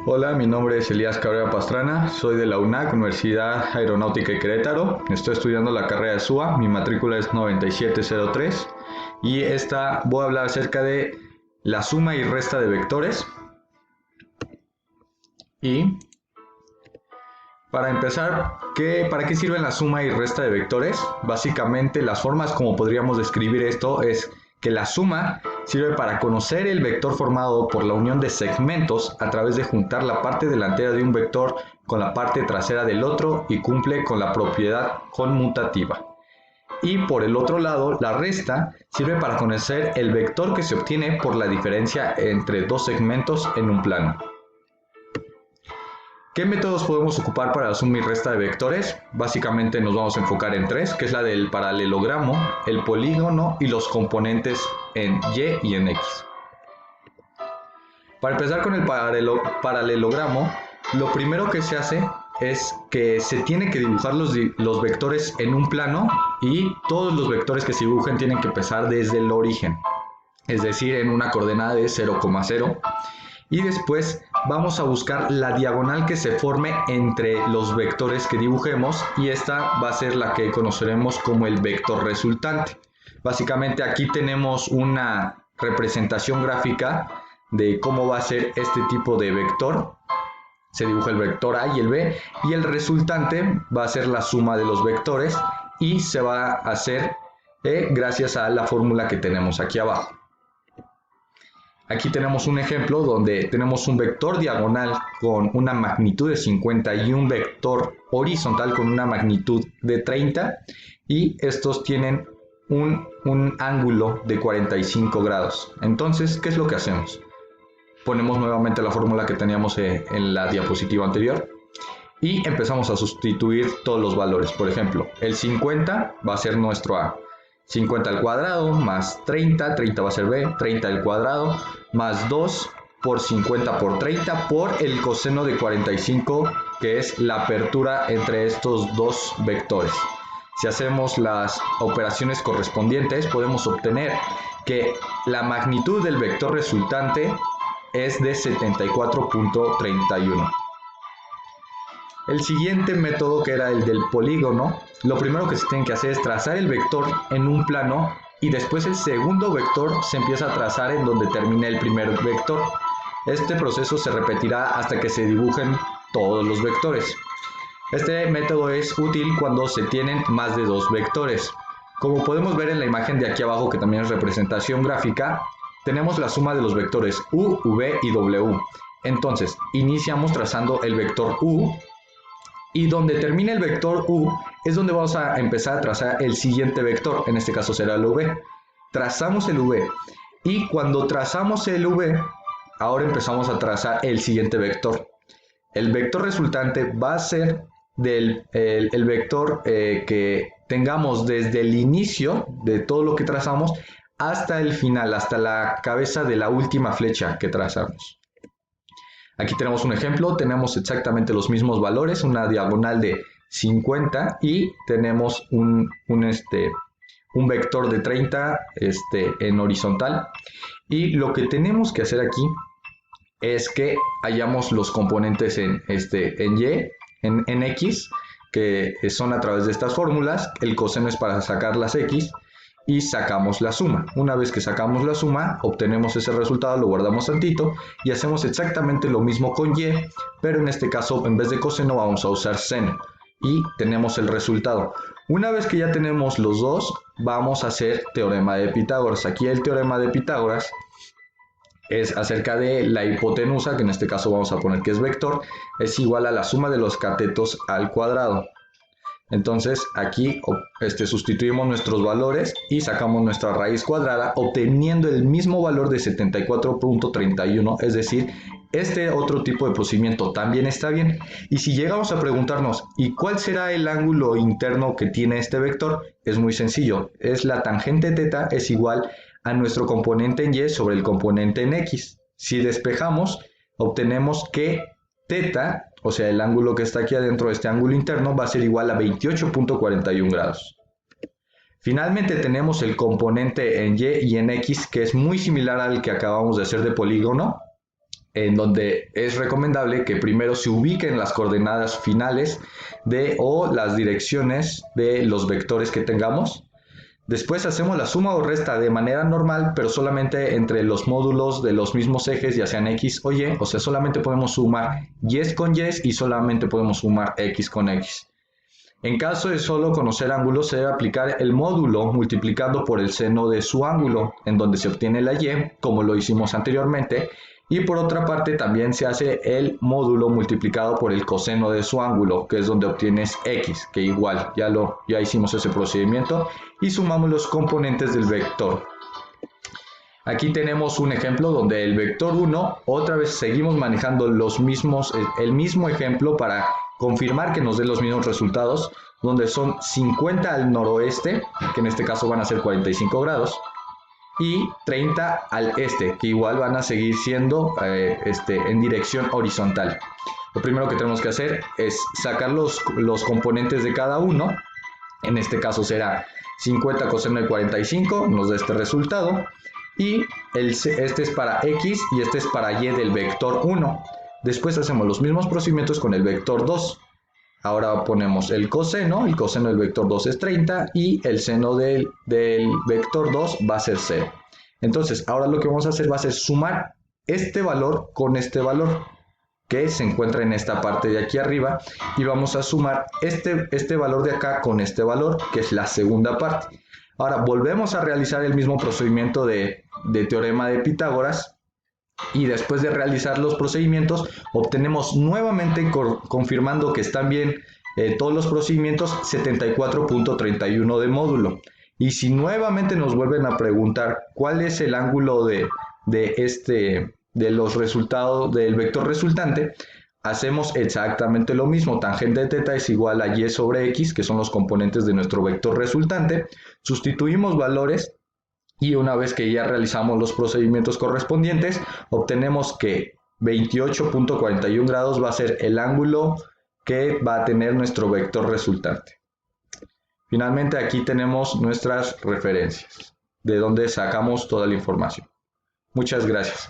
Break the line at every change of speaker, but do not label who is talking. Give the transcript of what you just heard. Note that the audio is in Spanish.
Hola, mi nombre es Elías Cabrera Pastrana, soy de la UNAC, Universidad Aeronáutica de Querétaro. Estoy estudiando la carrera de SUA, mi matrícula es 9703 y voy a hablar acerca de la suma y resta de vectores. Y para empezar, ¿para qué sirven la suma y resta de vectores? Básicamente, las formas como podríamos describir esto es que la suma sirve para conocer el vector formado por la unión de segmentos a través de juntar la parte delantera de un vector con la parte trasera del otro y cumple con la propiedad conmutativa. Y por el otro lado, la resta sirve para conocer el vector que se obtiene por la diferencia entre dos segmentos en un plano. ¿Qué métodos podemos ocupar para la suma y resta de vectores? Básicamente nos vamos a enfocar en tres, que es la del paralelogramo, el polígono y los componentes en Y y en X. Para empezar con el paralelogramo, lo primero que se hace es que se tiene que dibujar los vectores en un plano y todos los vectores que se dibujen tienen que empezar desde el origen, es decir, en una coordenada de 0,0. Y después vamos a buscar la diagonal que se forme entre los vectores que dibujemos y esta va a ser la que conoceremos como el vector resultante. Básicamente aquí tenemos una representación gráfica de cómo va a ser este tipo de vector. Se dibuja el vector A y el B y el resultante va a ser la suma de los vectores y se va a hacer gracias a la fórmula que tenemos aquí abajo. Aquí tenemos un ejemplo donde tenemos un vector diagonal con una magnitud de 50 y un vector horizontal con una magnitud de 30 y estos tienen un ángulo de 45 grados. Entonces, ¿qué es lo que hacemos? Ponemos nuevamente la fórmula que teníamos en la diapositiva anterior y empezamos a sustituir todos los valores. Por ejemplo, el 50 va a ser nuestro A. 50 al cuadrado más 30, 30 va a ser B, 30 al cuadrado más 2 por 50 por 30 por el coseno de 45, que es la apertura entre estos dos vectores. Si hacemos las operaciones correspondientes, podemos obtener que la magnitud del vector resultante es de 74.31. El siguiente método, que era el del polígono, lo primero que se tiene que hacer es trazar el vector en un plano y después el segundo vector se empieza a trazar en donde termina el primer vector. Este proceso se repetirá hasta que se dibujen todos los vectores. Este método es útil cuando se tienen más de dos vectores. Como podemos ver en la imagen de aquí abajo, que también es representación gráfica, tenemos la suma de los vectores U, V y W. Entonces, iniciamos trazando el vector U, y donde termina el vector U es donde vamos a empezar a trazar el siguiente vector, en este caso será el V. Trazamos el V y cuando trazamos el V, ahora empezamos a trazar el siguiente vector. El vector resultante va a ser el vector que tengamos desde el inicio de todo lo que trazamos hasta el final, hasta la cabeza de la última flecha que trazamos. Aquí tenemos un ejemplo, tenemos exactamente los mismos valores, una diagonal de 50 y tenemos un vector de 30 en horizontal. Y lo que tenemos que hacer aquí es que hallamos los componentes en Y, en X, que son a través de estas fórmulas. El coseno es para sacar las X y sacamos la suma. Una vez que sacamos la suma, obtenemos ese resultado, lo guardamos tantito y hacemos exactamente lo mismo con Y, pero en este caso en vez de coseno vamos a usar seno y tenemos el resultado. Una vez que ya tenemos los dos, vamos a hacer teorema de Pitágoras. Aquí el teorema de Pitágoras es acerca de la hipotenusa, que en este caso vamos a poner que es vector, es igual a la suma de los catetos al cuadrado. Entonces aquí sustituimos nuestros valores y sacamos nuestra raíz cuadrada obteniendo el mismo valor de 74.31, es decir, este otro tipo de procedimiento también está bien. Y si llegamos a preguntarnos, ¿y cuál será el ángulo interno que tiene este vector? Es muy sencillo, es la tangente θ es igual a nuestro componente en Y sobre el componente en X. Si despejamos, obtenemos que θ, o sea, el ángulo que está aquí adentro de este ángulo interno, va a ser igual a 28.41 grados. Finalmente tenemos el componente en Y y en X, que es muy similar al que acabamos de hacer de polígono, en donde es recomendable que primero se ubiquen las coordenadas finales o las direcciones de los vectores que tengamos. Después hacemos la suma o resta de manera normal, pero solamente entre los módulos de los mismos ejes, ya sean X o Y, o sea, solamente podemos sumar Y con Y y solamente podemos sumar X con X. En caso de solo conocer ángulos, se debe aplicar el módulo multiplicando por el seno de su ángulo, en donde se obtiene la Y, como lo hicimos anteriormente, y por otra parte también se hace el módulo multiplicado por el coseno de su ángulo, que es donde obtienes X, que igual ya hicimos ese procedimiento, y sumamos los componentes del vector. Aquí tenemos un ejemplo donde el vector 1, otra vez seguimos manejando el mismo ejemplo para confirmar que nos den los mismos resultados, donde son 50 al noroeste, que en este caso van a ser 45 grados, y 30 al este, que igual van a seguir siendo en dirección horizontal. Lo primero que tenemos que hacer es sacar los componentes de cada uno. En este caso será 50 coseno de 45, nos da este resultado. Y este es para X y este es para Y del vector 1. Después hacemos los mismos procedimientos con el vector 2. Ahora ponemos el coseno del vector 2 es 30 y el seno del vector 2 va a ser 0. Entonces, ahora lo que vamos a hacer va a ser sumar este valor con este valor que se encuentra en esta parte de aquí arriba y vamos a sumar este valor de acá con este valor, que es la segunda parte. Ahora volvemos a realizar el mismo procedimiento de teorema de Pitágoras y después de realizar los procedimientos obtenemos nuevamente, confirmando que están bien todos los procedimientos, 74.31 de módulo. Y si nuevamente nos vuelven a preguntar cuál es el ángulo de los resultados del vector resultante, hacemos exactamente lo mismo. Tangente de θ es igual a Y sobre X, que son los componentes de nuestro vector resultante. Sustituimos valores y una vez que ya realizamos los procedimientos correspondientes, obtenemos que 28.41 grados va a ser el ángulo que va a tener nuestro vector resultante. Finalmente aquí tenemos nuestras referencias, de donde sacamos toda la información. Muchas gracias.